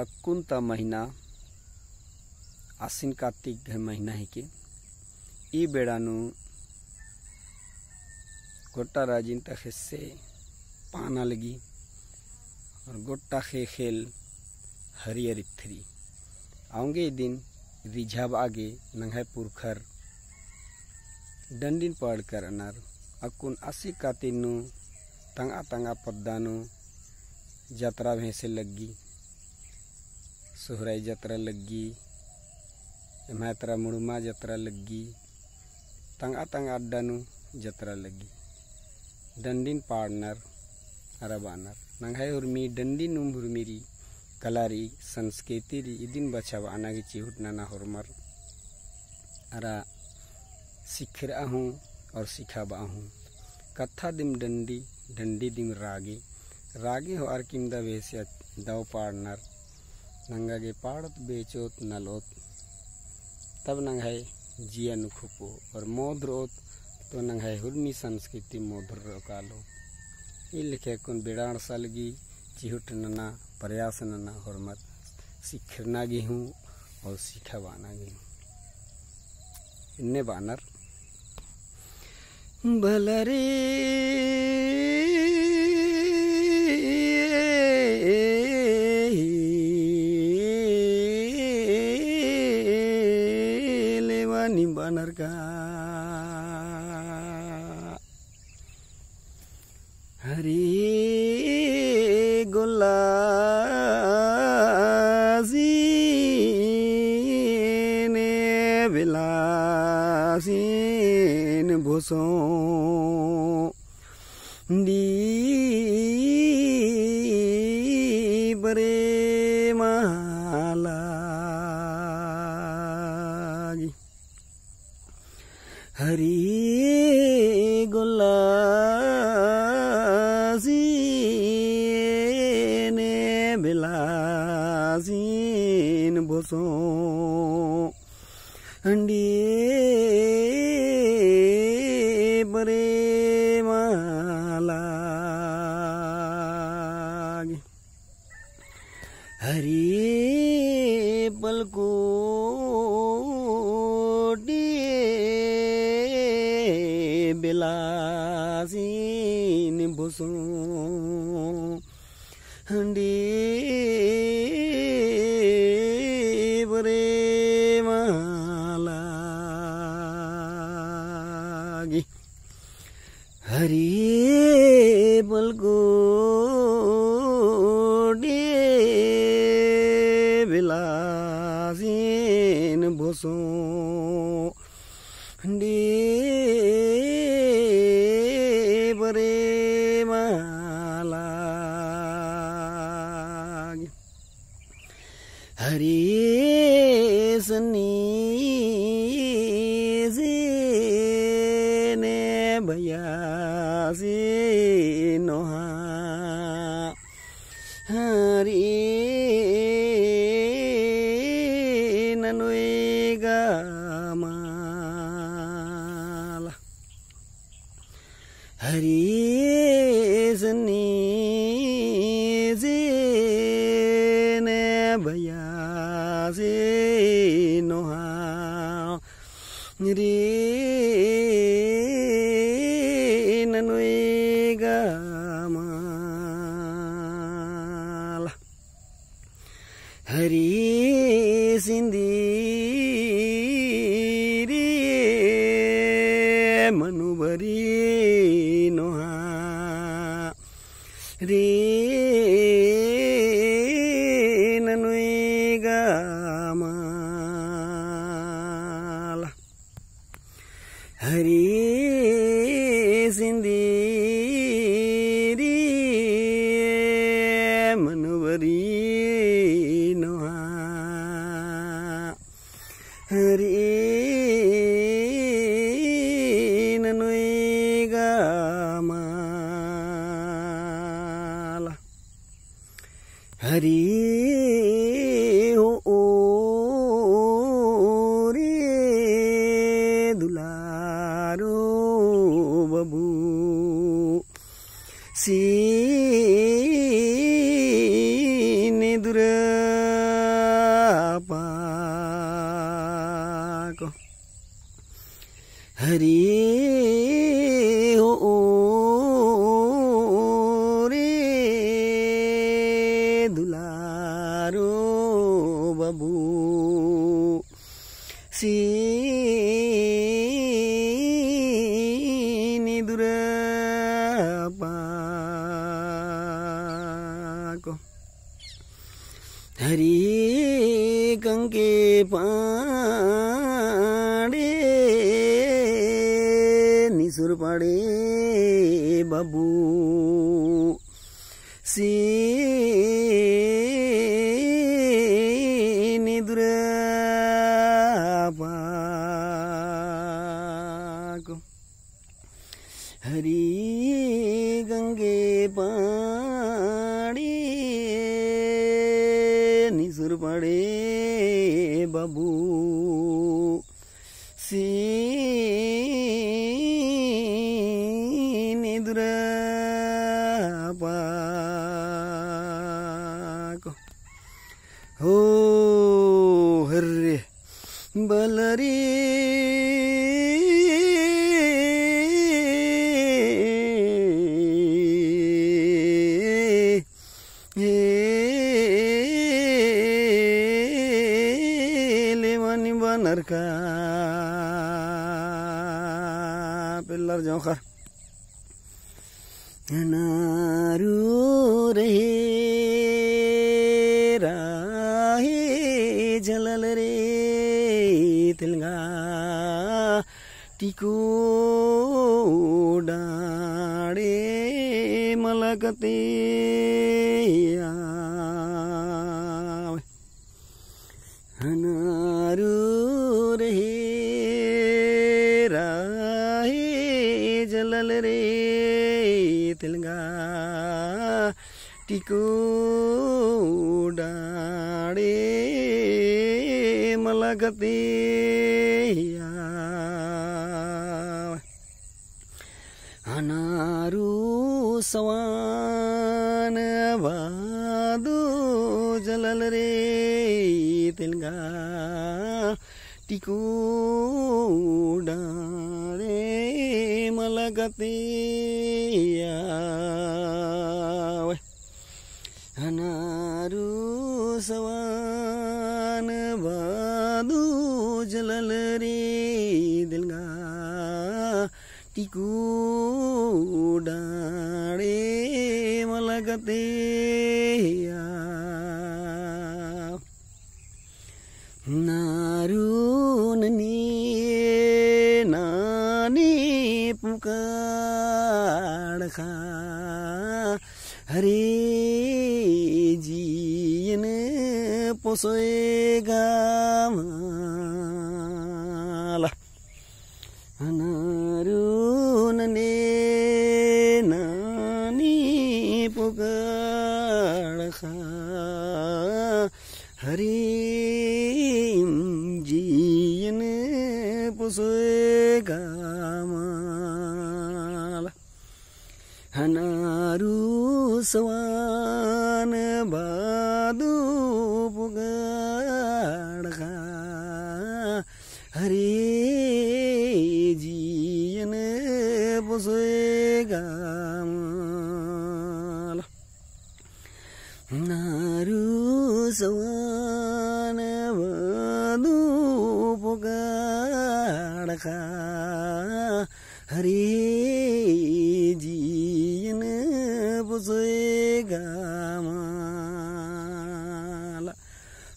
अक्कुंता महीना आसिन कार्तिक महीना है के ई बेड़ानु गोटा राजिन तक से पाना लगी और गोटा खे खेल हरियर थ्री आऊंगे दिन रिझाब आगे नंगाई पुरखर डंडिन पड़ कर अनार अकुन आसी कातिनु तंगा तंगा पद्दानु यात्रा भैंसे लगी सोहराई यात्रा लगी मात्रा मुड़मा यात्रा लगी तंगा तंगा अड्डानु यात्रा लगी डंडिन पाड़नर अरबानर नंगाई उर्मी डंडिन उर्मीरी कलारी संस्कृति इदिन बचाव आनागी चिहुट नाना हरमर अरा सिखरा हूँ और सिखाबा हूँ कथा दिम डंडी डंडी दिम रागे रागे हो आरकिम दा वेसे दाव पाड़नर नंगा गे पाड़त बेचोत नलोत तब नंगाई जिया नुखुपो और मोद्रोत तो नंगाई हुर्मी संस्कृति मोद्र कालो ये लिखे कुन बेड़ाण सालगी चिहुट नना प्रयास नना हरमत सिखना गी हूँ और सीखा बाना गी हूँ इन्ने बानर भलरे लेवानी बानर का हरी गोला बिलासीन भूसों दी बरे मालागी हरी गुलासीन बिलासीन भूसों अंडी बरे मालागी हरी पलकोटी बिलासीन भूसों अंडी बरे हरी बलगोडे बिलासीन भूसों डे बरे मालागी हरी सनी बयासी नोहा हरी ननुएगा माला हरी सनी ने बयासी नोहा रे ननुएगा माला हरी सिंदीरी मनुबरी नोहा रे ननुएगा माला हरी सिंदीरी मनोबरी नोहा हरी ननुएगा माला हरी हो रे दुलारो बबू सीने दुरा हरी गंगे पाड़े निसुर पाड़े बाबू सी निद्रा पाको हरी गंगे पाड़ी निसुर पड़े बाबू सी निद्रा पाको हो हर्रे बलरी का पिल्लर जोखर नारू रहे राहे जलल रे तिलगा टिको डाड़े मलकते नारू जलल रे तिलगा टिको डाड़े मलकते अनारू सवान वादो जलल रे तिलगा टिको डाड़े मलकते अनारू सवान बादू जलल रे दिलगा टिको डाड़े मलकते नारू नानी पुकार खा हरे जीन पोसोएगा माला नारून ने नानी पुकार खा हरे जीन पोसोएगा माला हनारू सवान बादू पुगाड़ खा हरे जीन पोसोएगा माला नारू सवान बादू पुगाड़ खा हरे जीन पोसोएगा माला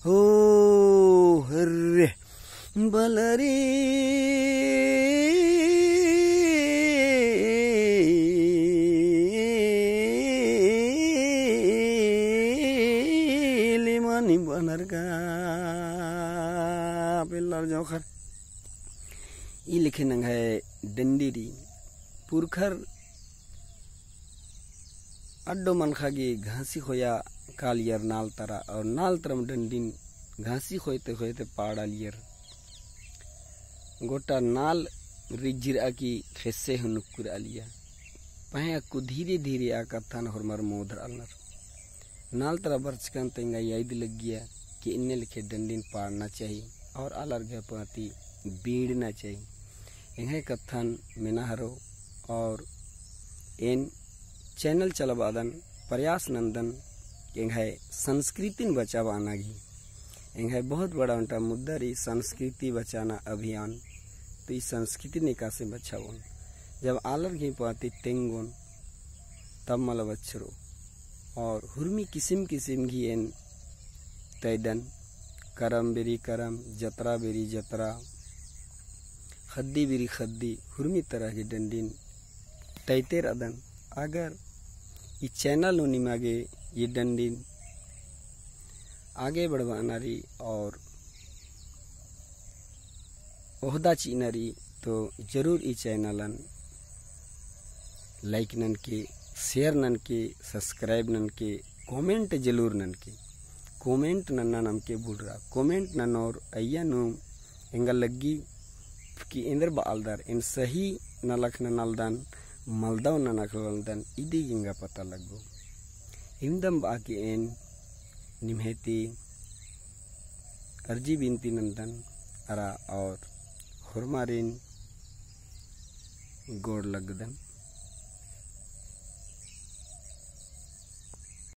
हो हर्रे बलरी लिमानी बनर का पिल्लर जोखर ई लिखे नंग है डंडीरी पुरखर अड्डो मनखागी घासी खोया कालियर नाल तरा और नाल तरम डंडीन घासी खोते खोते पाड़ा लियर गोटा नाल रिजिर आकी खेसे हुनुकुर आलिया पहे को धीरे धीरे आका थान हरमर मोधर अलनर नाल तरा बरचकन तेंगा याद लग गया कि इन्ने लिखे डंडीन पाड़ना चाहिए और अलर पाती बीड़ना चाहिए इन्हें कथन मिनाहरो और इन चैनल चलबादन प्रयास नंदन इन्हें संस्कृति बचावाना ही इन्हें बहुत बड़ा उनका मुद्दा रही संस्कृति बचाना अभियान तो इस संस्कृति निकासे बचावन जब आलर घी पाती टेंगोन तब मल बच्चरो और हुर्मी किस्म किस्म की इन तैदन करम बेरी करम जतरा बेरी जतरा खद्दी बेरी खद्दी हुर्मी तरह के डंडीन तैतेर अदन अगर ये चैनल निमागे ये डंडीन आगे बढ़वानारी और ओहदा चीनरी तो जरूर ई चैनलन लाइक नन के शेयर नन के सब्सक्राइब नन के कमेंट जरूर नन के कमेंट नन्ना नम के बुल रहा कमेंट नन और अय्या नु एंगल लग्गी कि इंदर बालदार इन सही नलख नलदन मलदव ननखलदन इदी गिंगा पता लगो इंदम बाकी एन निमहेती अर्जी बिनती नंदन अरा और हुरमारिन गोड़ लगदन।